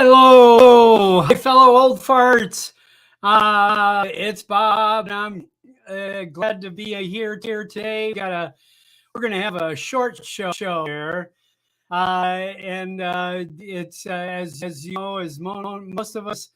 Hello, hi fellow old farts. It's Bob, and I'm glad to be here today. We're gonna have a short show here, and it's as you know, as most of us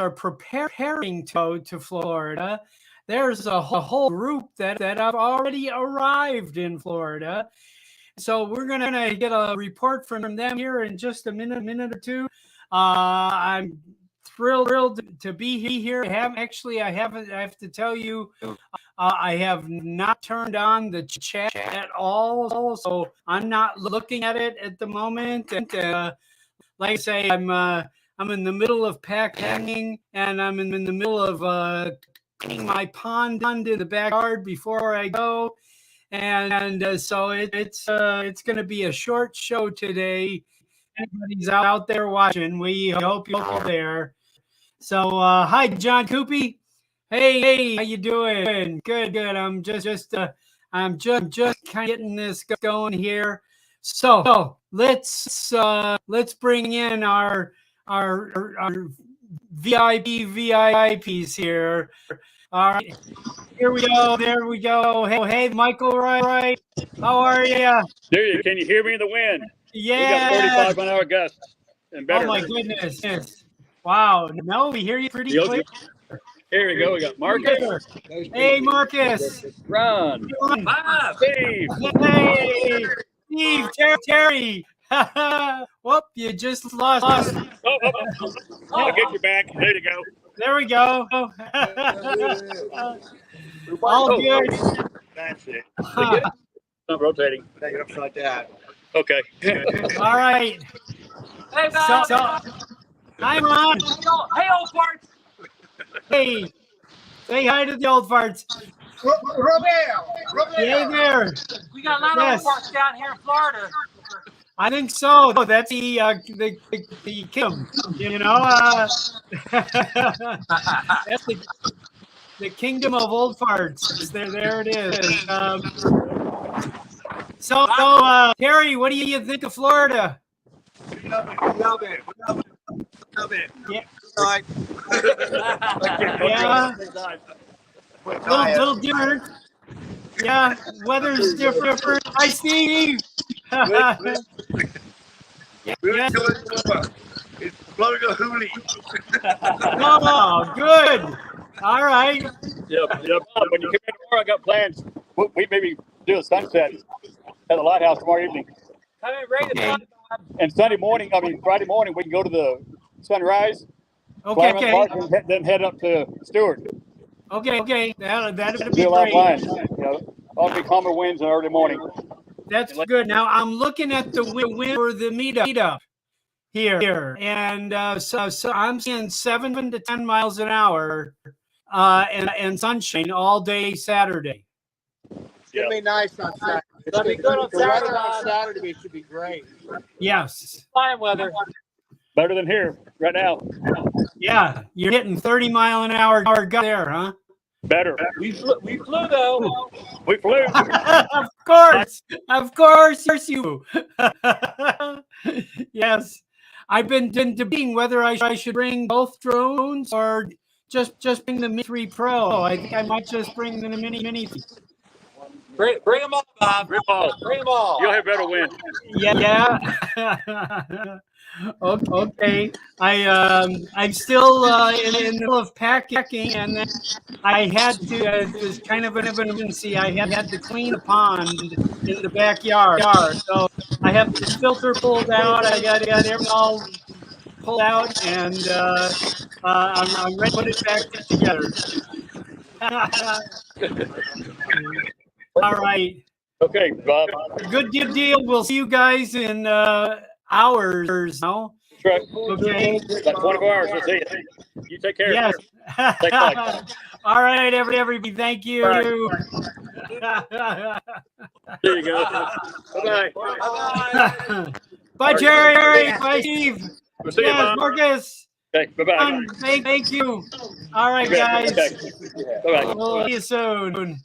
are preparing to go to Florida. There's a whole group that have already arrived in Florida. So we're gonna get a report from them here in just a minute or two. I'm thrilled to be here. I have to tell you, I have not turned on the chat at all, so I'm not looking at it at the moment. And like I say, I'm in the middle of packing, and I'm in the middle of cleaning my pond in the backyard before I go. And so it's going to be a short show today. Everybody's out there watching. We hope you're there. So hi, John Coopy. Hey, how you doing? Good. I'm just kind of getting this going here. So let's bring in our VIPs here. All right. Here we go. There we go. Hey, Michael Wright. How are you? There you. Can you hear me in the wind? Yeah. We got 35 mile-an-hour gusts and better. Oh my goodness. Yes. Wow. No, we hear you pretty clear. Here we go. We got Marcus. Hey, Marcus. Ron. Bob. Steve. Hey, Steve. Terry. Whoop! You just lost. I'll get you back. There you go. There we go. All good. That's it. Not rotating. Take it upside down. Okay. All right. Hey, Bob. Hi, Ron. Hey, old farts. Hey. Say hi to the old farts. Robert. Hey there. We got a lot of old farts down here in Florida. I think so. That's the Kim. You know, that's the kingdom of old farts. There it is. So Terry, what do you think of Florida? Love it. Yeah. Yeah. Little different. Yeah, weather's different. Hi, Steve. Yeah. It's blowing a hoolie. Oh, good. All right. Yep. When you come in tomorrow, I got plans. We maybe do a sunset at the lighthouse tomorrow evening. Come in, rain the sun, Bob. And Friday morning, we can go to the sunrise. Okay. And then head up to Stewart. Okay. That'll be Do a lot of great. lines. All big calmer winds in the early morning. That's good. Now I'm looking at the wind for the meetup here, and so I'm seeing 7 to 10 miles an hour, and sunshine all day Saturday. It's gonna be nice on Saturday. It's gonna be good on The weather Saturday. on Saturday it should be great. Yes. Fine weather. Better than here right now. Yeah, you're hitting 30 mile an hour gut there, huh? Better. We flew though. We flew. Of course you. Yes, I've been debating whether I should bring both drones or just bring the Mini 3 Pro. I think I might just bring the Mini. Bring them all, Bob. Bring them all. You'll have better wind. Yeah. Okay. I'm still in the middle of packing, and then I had to. It was kind of an emergency. I had to clean a pond in the backyard, so I have the filter pulled out. I got everything all pulled out, and I'm ready to put it back together. All right. Okay, Bob. Good deal. We'll see you guys in hours now. Right. Okay. About 24 hours. We'll see you. You take care. Yes. Take care. All right, everybody. Thank you. There you go. Bye-bye. Bye. Bye, Jerry. Bye, Steve. We'll see you, Yes, Bob. Marcus. Okay, bye-bye. Thank you. All right, Okay, guys. okay. Bye-bye. We'll see you soon.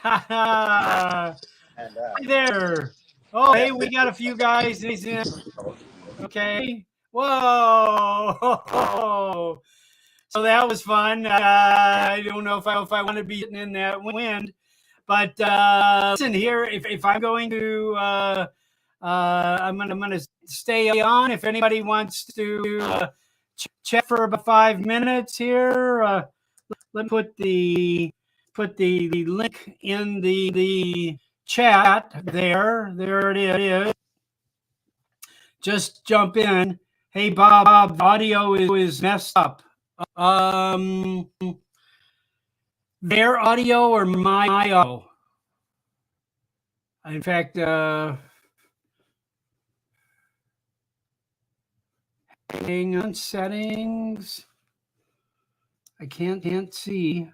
Hi there. Oh, hey, we got a few guys in. Okay. Whoa! So that was fun. I don't know if I want to be sitting in that wind, but listen here. If I'm going to, I'm gonna stay on. If anybody wants to chat for about 5 minutes here, let me put the link in the chat there. There it is. Just jump in. Hey Bob, the audio is messed up. Their audio or my audio? In fact, hang on, settings. I can't see.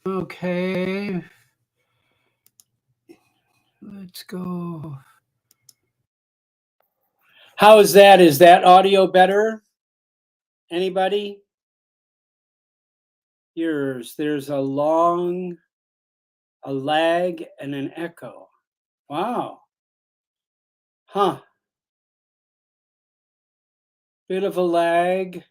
Okay. Let's go. How is that? Is that audio better? Anybody? Yours. There's a lag, and an echo. Wow. Huh. Bit of a lag.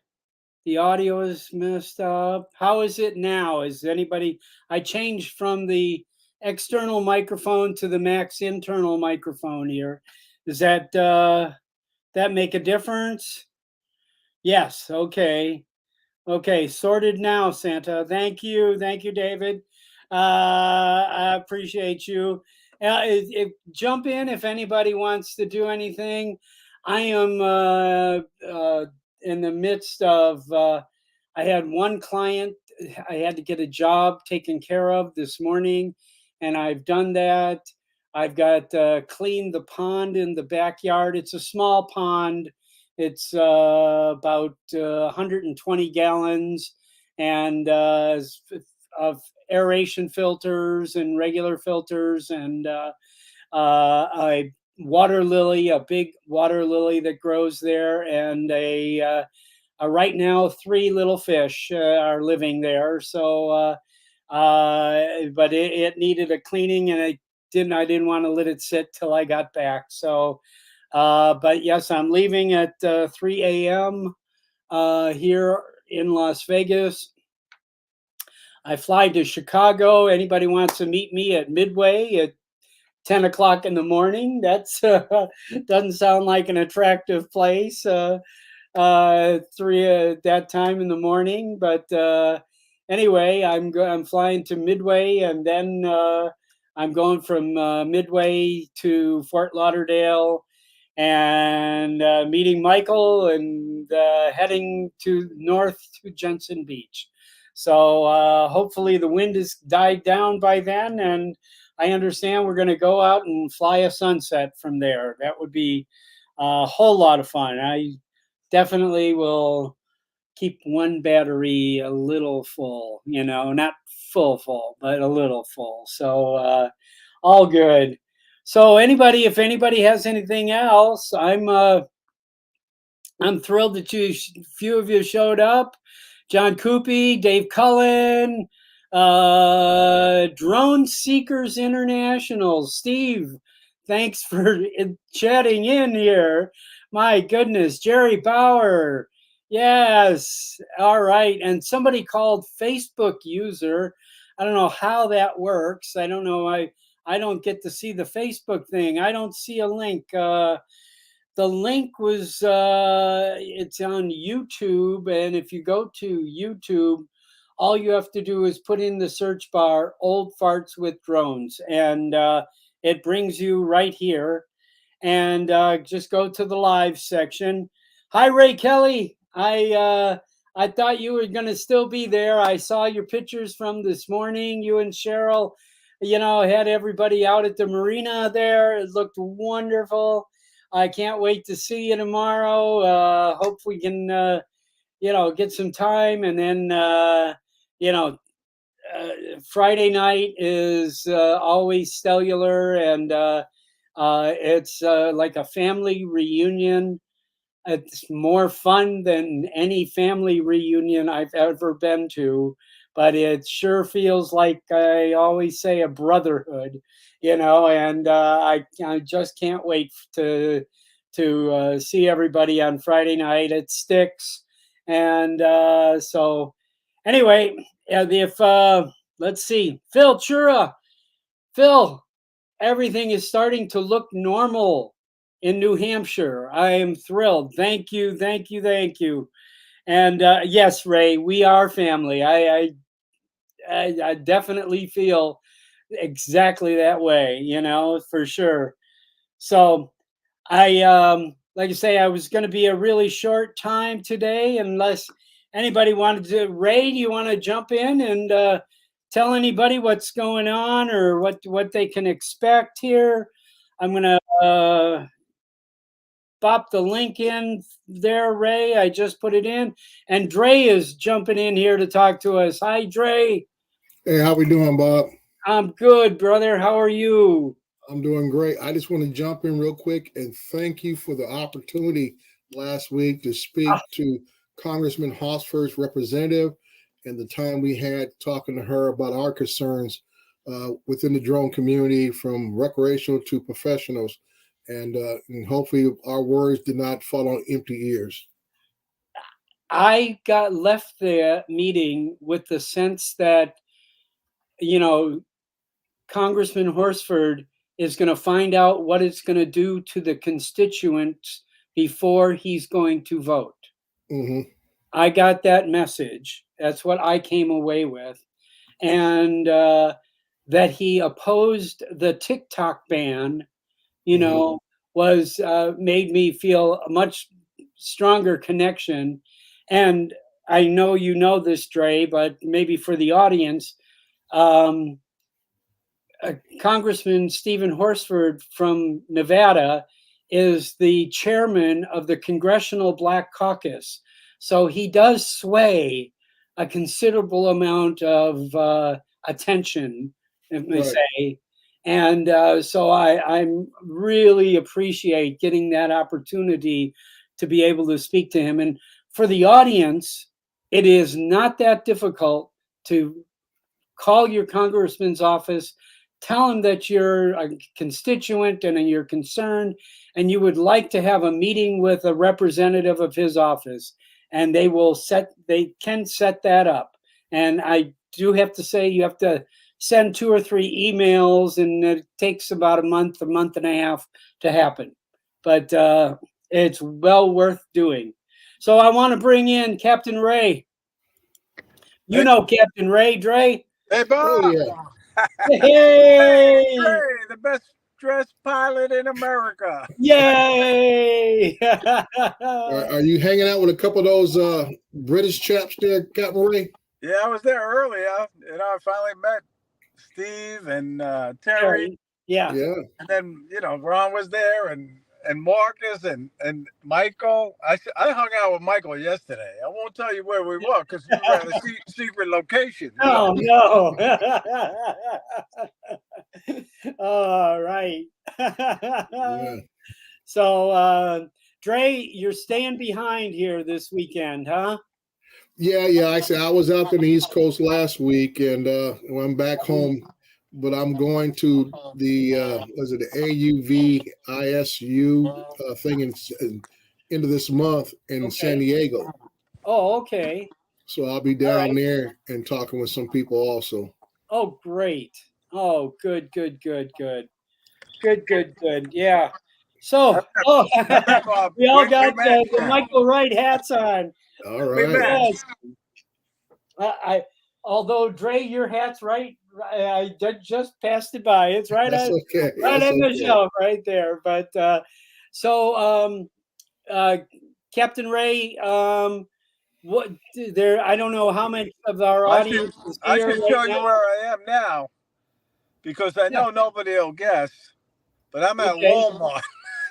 The audio is messed up. How is it now? Is anybody? I changed from the external microphone to the Max internal microphone here. Does that make a difference? Yes. Okay. Okay. Sorted now, Santa. Thank you, David. I appreciate you. Jump in if anybody wants to do anything. I am in the midst of. I had one client I had to get a job taken care of this morning, and I've done that. I've got cleaned the pond in the backyard. It's a small pond. It's about 120 gallons, and of aeration filters and regular filters, and a water lily, a big water lily that grows there, and right now 3 little fish are living there. So, but it needed a cleaning, and I didn't want to let it sit till I got back. So, but yes, I'm leaving at 3 a.m. Here in Las Vegas. I fly to Chicago. Anybody wants to meet me at Midway at 10 o'clock in the morning? That's doesn't sound like an attractive place. 3 at that time in the morning, but anyway, I'm flying to Midway, and then I'm going from Midway to Fort Lauderdale, and meeting Michael, and heading to north to Jensen Beach. So hopefully the wind has died down by then, and I understand we're going to go out and fly a sunset from there. That would be a whole lot of fun. I definitely will keep one battery a little full, not full, but a little full. So all good. So if anybody has anything else, I'm thrilled that few of you showed up. John Coopy, Dave Cullen, Drone Seekers International, Steve, thanks for chatting in here. My goodness, Jerry Bauer, yes, all right. And somebody called Facebook user. I don't know how that works. I don't know. I don't get to see the Facebook thing. I don't see a link. The link was it's on YouTube, and if you go to YouTube, all you have to do is put in the search bar "old farts with drones," and it brings you right here. And just go to the live section. Hi, Ray Kelly. I thought you were going to still be there. I saw your pictures from this morning. You and Cheryl, had everybody out at the marina there. It looked wonderful. I can't wait to see you tomorrow. Hope we can, get some time. And then, Friday night is always cellular, and it's like a family reunion. It's more fun than any family reunion I've ever been to, but it sure feels like, I always say, a brotherhood, and I just can't wait to to see everybody on Friday night at Sticks. And so anyway, if let's see, Phil Chura, Phil, everything is starting to look normal in New Hampshire. I am thrilled. Thank you, thank you, thank you. And yes, Ray, we are family. I definitely feel exactly that way, for sure. So I like I say, I was going to be a really short time today, unless anybody wanted to. Ray, do you want to jump in and tell anybody what's going on or what they can expect here? I'm going to pop the link in there, Ray. I just put it in, and Dre is jumping in here to talk to us. Hi, Dre. Hey, how we doing, Bob? I'm good, brother. How are you? I'm doing great. I just want to jump in real quick and thank you for the opportunity last week to speak to Congressman Hosford's representative and the time we had talking to her about our concerns within the drone community, from recreational to professionals. And hopefully our words did not fall on empty ears. I got left the meeting with the sense that, Congressman Horsford is going to find out what it's going to do to the constituents before he's going to vote. Mm-hmm. I got that message. That's what I came away with. And that he opposed the TikTok ban, was made me feel a much stronger connection. And I know you know this, Dre, but maybe for the audience, Congressman Stephen Horsford from Nevada is the chairman of the Congressional Black Caucus. So he does sway a considerable amount of attention, if I say. And so I really appreciate getting that opportunity to be able to speak to him. And for the audience, it is not that difficult to call your congressman's office, tell him that you're a constituent and you're concerned and you would like to have a meeting with a representative of his office, and they can set that up. And I do have to say, you have to send 2 or 3 emails, and it takes about a month and a half to happen, but it's well worth doing. So I want to bring in Captain Ray. Captain Ray, Dre. Hey, Bob. Oh, yeah. Hey! Hey, the best dressed pilot in America. Yay! Are you hanging out with a couple of those British chaps there, Captain Ray? Yeah, I was there earlier. I finally met Steve and Terry. Yeah. And then, Ron was there and Marcus and Michael. I hung out with Michael yesterday. I won't tell you where we were because we were at a secret location. Oh, no. All right. Yeah. So, Dre, you're staying behind here this weekend, huh? Yeah. I was up in the East Coast last week, and I'm back home. But I'm going to the AUV ISU thing in end of this month in San Diego. Oh, okay. So I'll be down there and talking with some people also. Oh, great. Oh, good. Yeah. So, we all got the Michael Wright hats on. All right. Yes. Although Dre, your hat's right. I just passed it by. It's right on the shelf right there. But Captain Ray, what there? I don't know how many of our audience is here. I can right show now. you where I am now, because I know nobody will guess. But I'm at Walmart.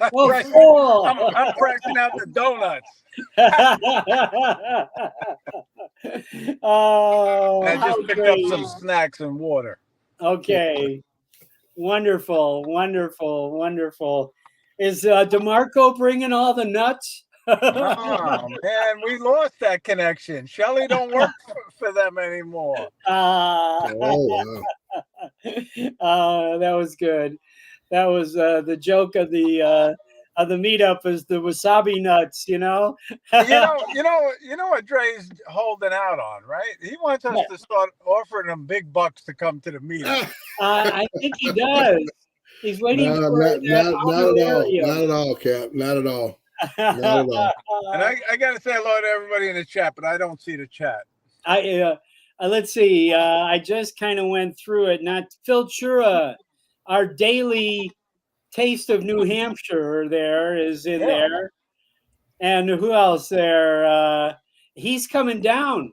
I'm pressing out the donuts. Oh, and I just picked up some snacks and water. Okay. Wonderful. Is DeMarco bringing all the nuts? Oh, man, we lost that connection. Shelly don't work for them anymore. Oh, wow. That was good. That was the joke of the of the meetup is the wasabi nuts. You know what Dre's holding out on, right? He wants us to start offering him big bucks to come to the meetup. I think he does. He's waiting for not at all. honorarium. Not at all, Cap. Not at all. Not at all. And I got to say hello to everybody in the chat, but I don't see the chat. Let's see. I just kind of went through it. Not Phil Chura, our daily taste of New Hampshire. There is in there, and who else there? He's coming down.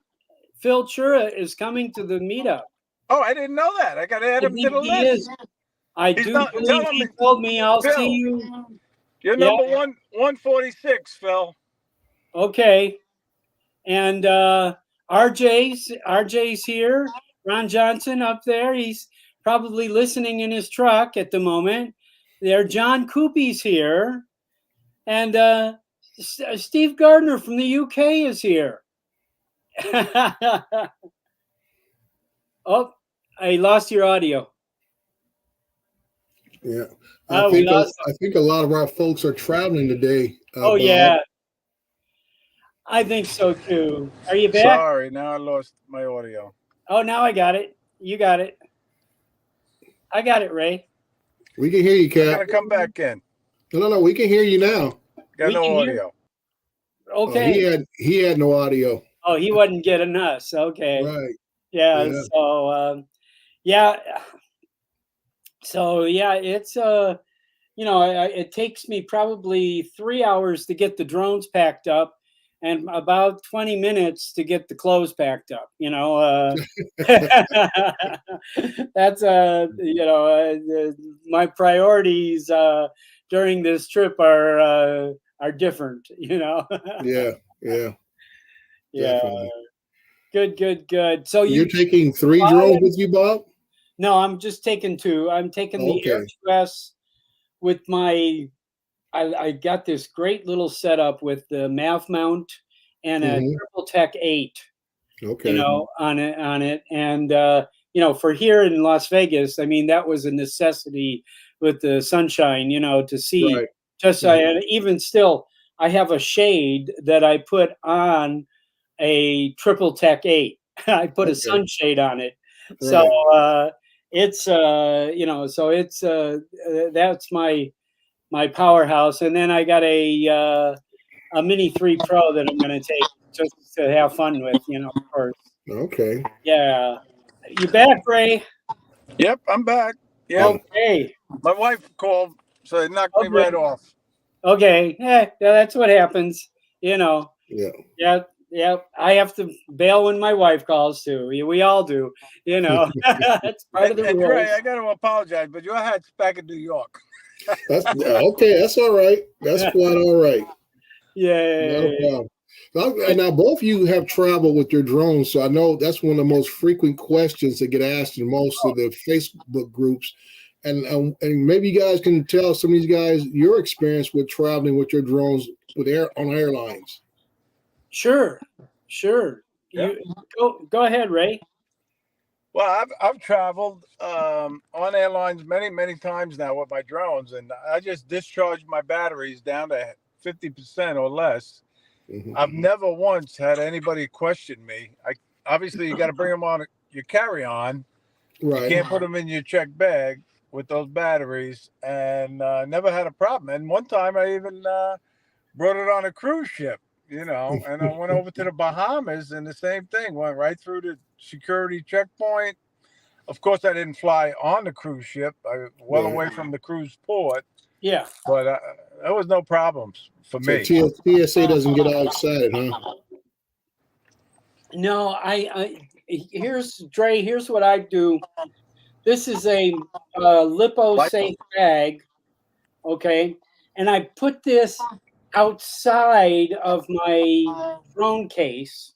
Phil Chura is coming to the meetup. Oh, I didn't know that. I got to add him to the list. I do believe he told me I'll Phil, see you. You're number 146, Phil. Okay. And RJ's here. Ron Johnson up there. He's probably listening in his truck at the moment. There, John Coopy's here. And Steve Gardner from the UK is here. Oh, I lost your audio. Yeah. I think a lot of our folks are traveling today. Bob. Yeah. I think so too. Are you back? Sorry, now I lost my audio. Oh, now I got it. You got it. I got it, Ray. We can hear you, Cap. I gotta come back in. No, we can hear you now. Got no audio. Okay. He had no audio. Oh, he wasn't getting us. Okay. Right. Yeah. So it's it takes me probably 3 hours to get the drones packed up and about 20 minutes to get the clothes packed up. That's my priorities during this trip are different. Yeah. Definitely. Good. So you're taking 3 drones with you, Bob? No, I'm just taking 2. I'm taking the Air 2S with my. I got this great little setup with the MAV mount and a Triple Tech 8. Okay. On it, and for here in Las Vegas, I mean that was a necessity with the sunshine, to see. Right. Even still, I have a shade that I put on a Triple Tech 8. I put a sunshade on it, right. So that's my powerhouse. And then I got a Mini 3 Pro that I'm going to take just to have fun with, of course. Okay. Yeah. You back, Ray? Yep, I'm back. Yeah. Okay. My wife called, so it knocked me right off. Okay. Yeah, that's what happens, Yeah. Yeah. I have to bail when my wife calls too. We all do, That's part of the rules. Ray, I got to apologize, but your hat's back in New York. That's okay. That's all right. That's quite all right. Yeah. Now, both of you have traveled with your drones, so I know that's one of the most frequent questions that get asked in most of the Facebook groups. And maybe you guys can tell some of these guys your experience with traveling with your drones on airlines. Sure. Yeah. Go ahead, Ray. Well, I've traveled on airlines many times now with my drones, and I just discharged my batteries down to 50% or less. Mm-hmm. I've never once had anybody question me. Obviously you got to bring them on your carry-on. Right. You can't put them in your check bag with those batteries, and never had a problem. And one time I even brought it on a cruise ship, and I went over to the Bahamas, and the same thing, went right through the security checkpoint. Of course, I didn't fly on the cruise ship. I was away from the cruise port. Yeah. But there was no problems for me. TSA doesn't get all excited, huh? No, here's what I do. This is a lipo safe bag, okay? And I put this outside of my drone case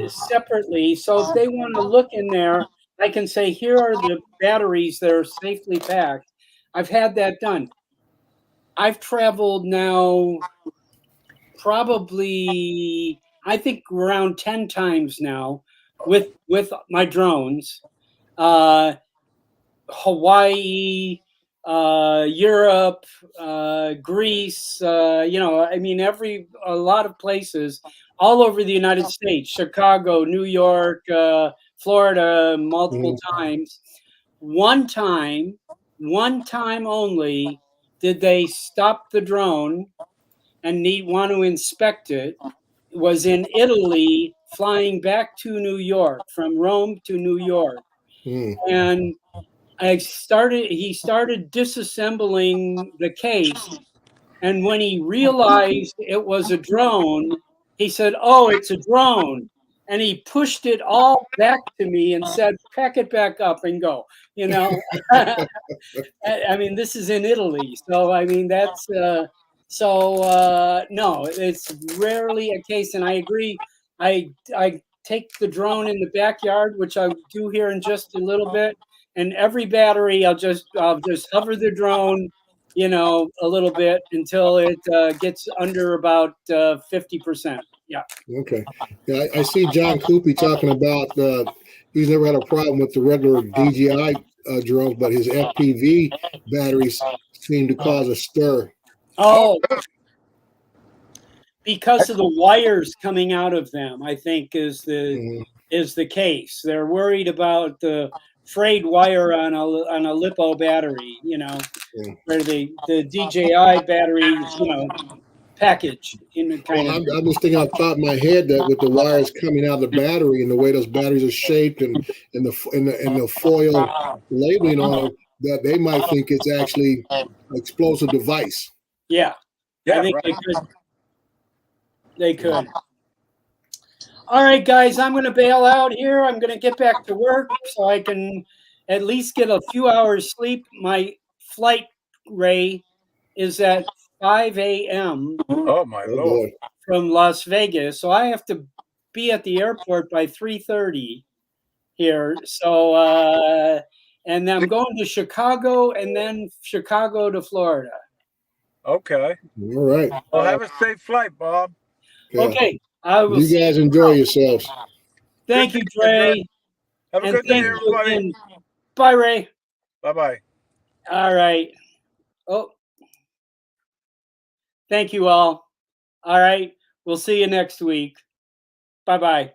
separately. So if they want to look in there, I can say, here are the batteries that are safely packed. I've had that done. I've traveled now probably, I think, around 10 times now with my drones. Hawaii, Europe, Greece, you know, I mean, a lot of places all over the United States, Chicago, New York, Florida, multiple times. One time only did they stop the drone and want to inspect it. It was in Italy, flying back to New York, from Rome to New York. And he started disassembling the case. And when he realized it was a drone, he said, "Oh, it's a drone." And he pushed it all back to me and said, "Pack it back up and go." You know, I mean, this is in Italy. So, I mean, that's no, it's rarely a case. And I agree. I take the drone in the backyard, which I'll do here in just a little bit. And every battery, I'll just hover the drone, you know, a little bit until it gets under about 50%. Yeah. Okay. Yeah, I see John Coopy talking about he's never had a problem with the regular DJI drones, but his FPV batteries seem to cause a stir. Oh, because of the wires coming out of them, I think is the case. They're worried about the frayed wire on a LiPo battery, you know, where the DJI batteries, you know, package in the kind of. I'm just thinking off the top of my head that with the wires coming out of the battery and the way those batteries are shaped and the foil labeling on them, that they might think it's actually an explosive device. Yeah, I think they could. All right, guys, I'm going to bail out here. I'm going to get back to work so I can at least get a few hours sleep. My flight, Ray, is at 5 a.m. Oh, my Lord. From Las Vegas. So I have to be at the airport by 3:30 here. So, and then I'm going to Chicago and then Chicago to Florida. Okay. All right. Well, have a safe flight, Bob. Yeah. Okay. I will. You guys enjoy yourselves. Thank you, Dre. Have a good day, everybody. Bye, Ray. Bye-bye. All right. Oh, thank you all. All right. We'll see you next week. Bye-bye.